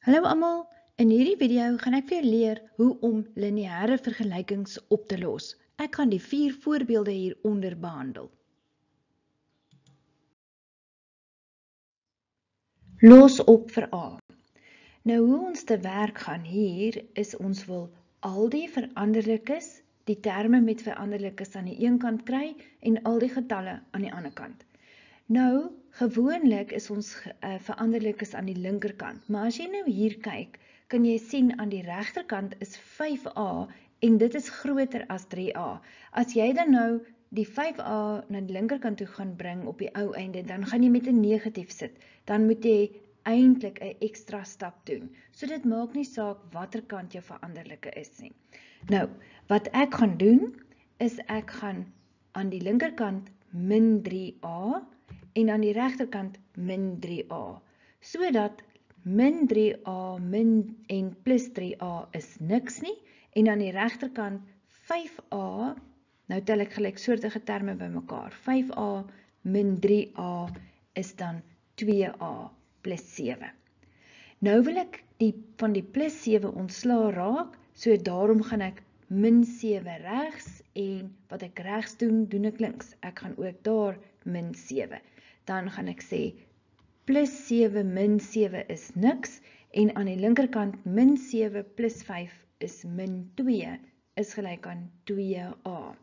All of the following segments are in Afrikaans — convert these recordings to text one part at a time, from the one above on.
Hallo almal, in hierdie video gaan ek vir jou leer hoe om lineêre vergelykings op te los. Ek gaan die 4 voorbeelde hieronder behandel. Los op vir A. Nou hoe ons te werk gaan hier is ons wil al die veranderlikes, die terme met veranderlikes aan die een kant kry en al die getalle aan die ander kant. Nou, gewoonlik is ons veranderlikes aan die linkerkant, maar as jy nou hier kyk, kan jy sien aan die regterkant is 5a en dit is groter as 3a. As jy dan nou die 5a na die linkerkant toe gaan bring op die ou einde, dan gaan jy met 'n negatief sit. Dan moet jy eintlik 'n ekstra stap doen. So dit maak nie saak watter kant jou veranderlike is nie. Nou, wat ek gaan doen, is ek gaan aan die linkerkant min 3a en aan die regterkant min 3a, sodat min 3a min en plus 3a is niks nie, en aan die regterkant 5a, nou tel ek gelyksoortige terme bymekaar, 5a min 3a is dan 2a plus 7. Nou wil ek van die plus 7 ontsla raak, so daarom gaan ek min 7 regs, en wat ek regs doen, doen ek links. Ek gaan ook daar min 7. Dan gaan ek sê, plus 7 min 7 is niks, en aan die linkerkant min 7 plus 5 is min 2, is gelyk aan 2a.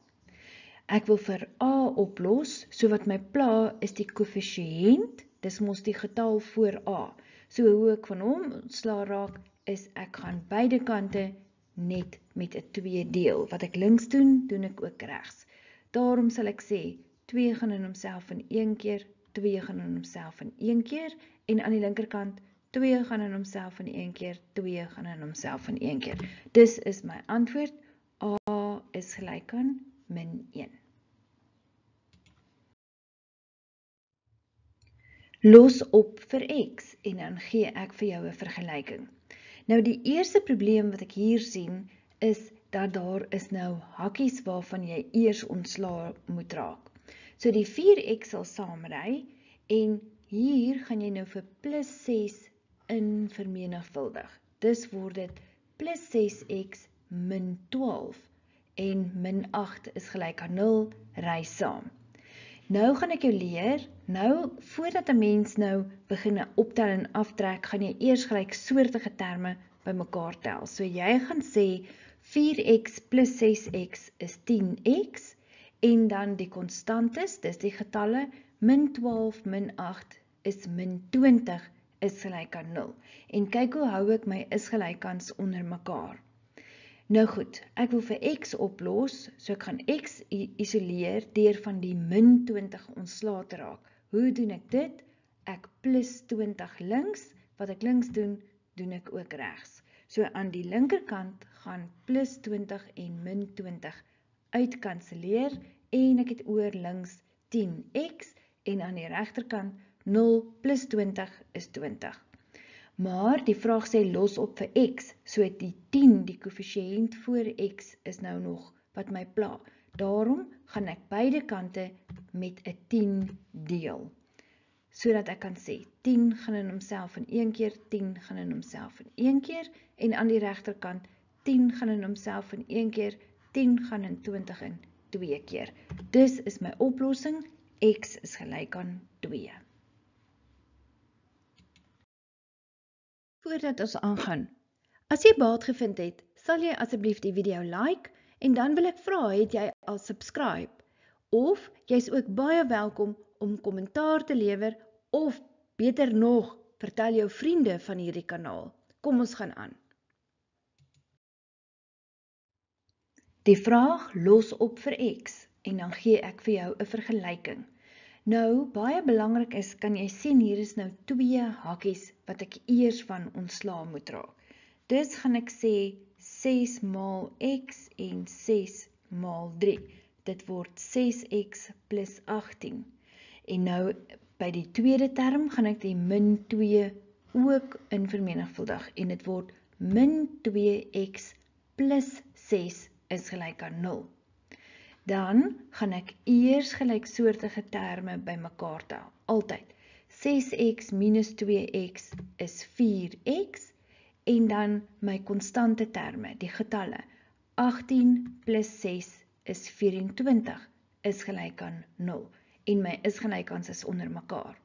Ek wil vir a oplos, so wat my pla is die koëffisiënt, dis mos die getal voor a. So hoe ek van hom ontsla raak, is ek gaan beide kante net met 'n 2 deel. Wat ek links doen, doen ek ook regs. Daarom sal ek sê, 2 gaan in homself in 1 keer, 2 gaan in homself in 1 keer, en aan die linkerkant, 2 gaan in homself in 1 keer, 2 gaan in homself in 1 keer. Dis is my antwoord, a is gelyk aan min 1. Los op vir x, en dan gee ek vir jou 'n vergelyking. Nou die eerste probleem wat ek hier sien, is dat daar is nou hakkies waarvan jy eers ontslaa moet raak. So die 4x sal saamry, en hier gaan jy nou vir plus 6 in vermenigvuldig. Dus word dit plus 6x min 12, en min 8 is gelyk aan 0, ry saam. Nou gaan ek jou leer, nou voordat 'n mens nou begin optel en aftrek, gaan jy eers gelyksoortige terme bymekaar tel. So jy gaan sê 4x plus 6x is 10x, en dan die konstantes, dis die getalle, min 12 min 8 is min 20, is gelyk aan 0. En kyk hoe hou ek my is gelykans onder mekaar. Nou goed, ek wil vir x oplos, so ek gaan x isoleer deur van die min 20 ontslae te raak. Hoe doen ek dit? Ek plus 20 links, wat ek links doen, doen ek ook regs. So aan die linkerkant gaan plus 20 en min 20 uitkanseleer, en ek het oor links 10x, en aan die regterkant 0 plus 20 is 20. Maar die vraag sê los op vir x, so die 10, die koëffisiënt voor x, is nou nog wat my pla. Daarom gaan ek beide kante met 'n 10 deel, sodat ek kan sê, 10 gaan in homself in 1 keer, 10 gaan in homself in 1 keer, en aan die regterkant, 10 gaan in homself in 1 keer, 10 gaan in 20 in 2 keer. Dus is my oplossing, x is gelyk aan 2. Voordat ons aangaan, as jy baat gevind het, sal jy asseblief die video like, en dan wil ek vra, het jy al subscribe? Of jy is ook baie welkom om kommentaar te lewer, of beter nog, vertel jou vriende van hierdie kanaal. Kom ons gaan aan. Die vraag los op vir x, en dan gee ek vir jou 'n vergelyking. Nou, baie belangrik is, kan jy sien, hier is nou 2 hakkies wat ek eers van ontslaa moet raak. Dus gaan ek sê 6 maal x en 6 maal 3. Dit word 6x plus 18. En nou, by die tweede term gaan ek die min 2 ook in vermenigvuldig, en dit word min 2x plus 6 is gelyk aan 0. Dan gaan ek eers gelyksoortige terme bymekaar tel, altyd. 6x minus 2x is 4x, en dan my konstante terme, die getalle. 18 plus 6 is 24, is gelyk aan 0. En my is gelykans is onder mekaar.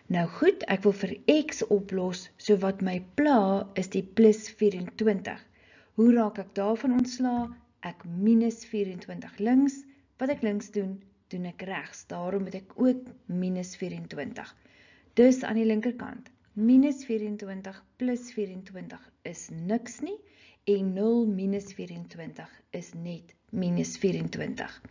Nou goed, ek wil vir x oplos, so wat my pla is die plus 24. Hoe raak ek daarvan ontslaa? Ek minus 24 links. Wat ek links doen, doen ek regs. Daarom moet ek ook minus 24. Dus aan die linkerkant, minus 24 plus 24 is niks nie, en 0 minus 24 is net minus 24.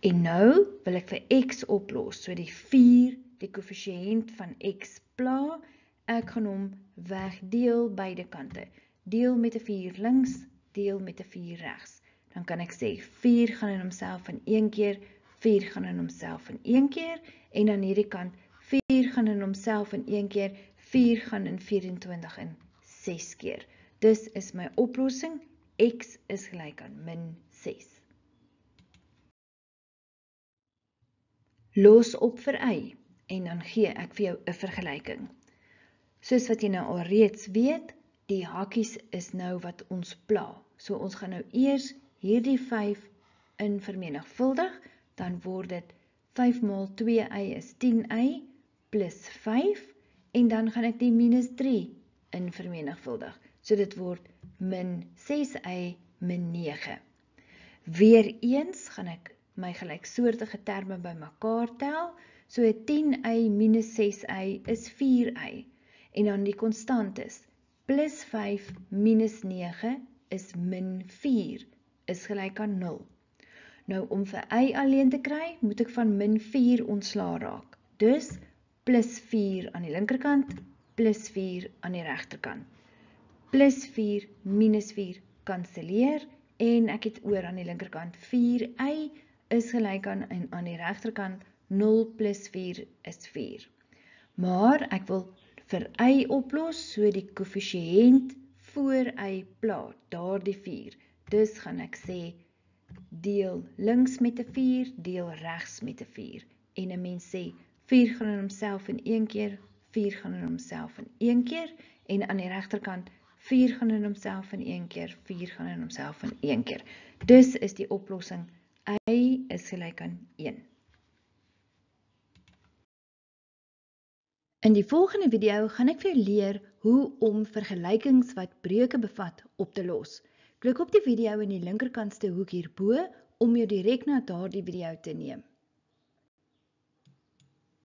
En nou wil ek vir x oplos, so die 4, die koëffisiënt van x pla, ek gaan hom wegdeel beide kante. Deel met 'n 4 links, deel met 'n 4 regs. Dan kan ek sê 4 gaan in homself in 1 keer, 4 gaan in homself in 1 keer, en aan hierdie kant 4 gaan in homself in 1 keer, 4 gaan in 24 in 6 keer. Dus is my oplossing, x is gelyk aan min 6. Los op vir y, en dan gee ek vir jou 'n vergelyking. Soos wat jy nou al reeds weet, die hakkies is nou wat ons pla. So ons gaan nou eers hierdie 5 in vermenigvuldig, dan word dit 5 maal 2y is 10y, plus 5, en dan gaan ek die minus 3 in vermenigvuldig. So dit word min 6y min 9. Weereens gaan ek my gelyksoortige terme bymekaar tel, so 10y minus 6y is 4y, en dan die konstantes, plus 5 minus 9 is min 4, is gelyk aan 0. Nou om vir y alleen te kry, moet ek van min 4 ontslaa raak. Dus plus 4 aan die linkerkant, plus 4 aan die regterkant. Plus 4 minus 4 kanseleer, en ek het oor aan die linkerkant 4y is gelyk aan die regterkant 0 plus 4 is 4. Maar ek wil vir y oplos, so die koëffisiënt voor y pla, daardie 4. Dus gaan ek sê, deel links met 'n 4, deel regs met 'n 4. En 'n mens sê, 4 gaan in homself in 1 keer, 4 gaan in homself in 1 keer, en aan die regterkant, 4 gaan in homself in 1 keer, 4 gaan in homself in 1 keer. Dus is die oplossing, y is gelyk aan 1. In die volgende video gaan ek vir jou leer hoe om vergelykings wat breuke bevat op te los. Klik op die video in die linkerkantste hoek hierbo om jou direk na daardie video te neem.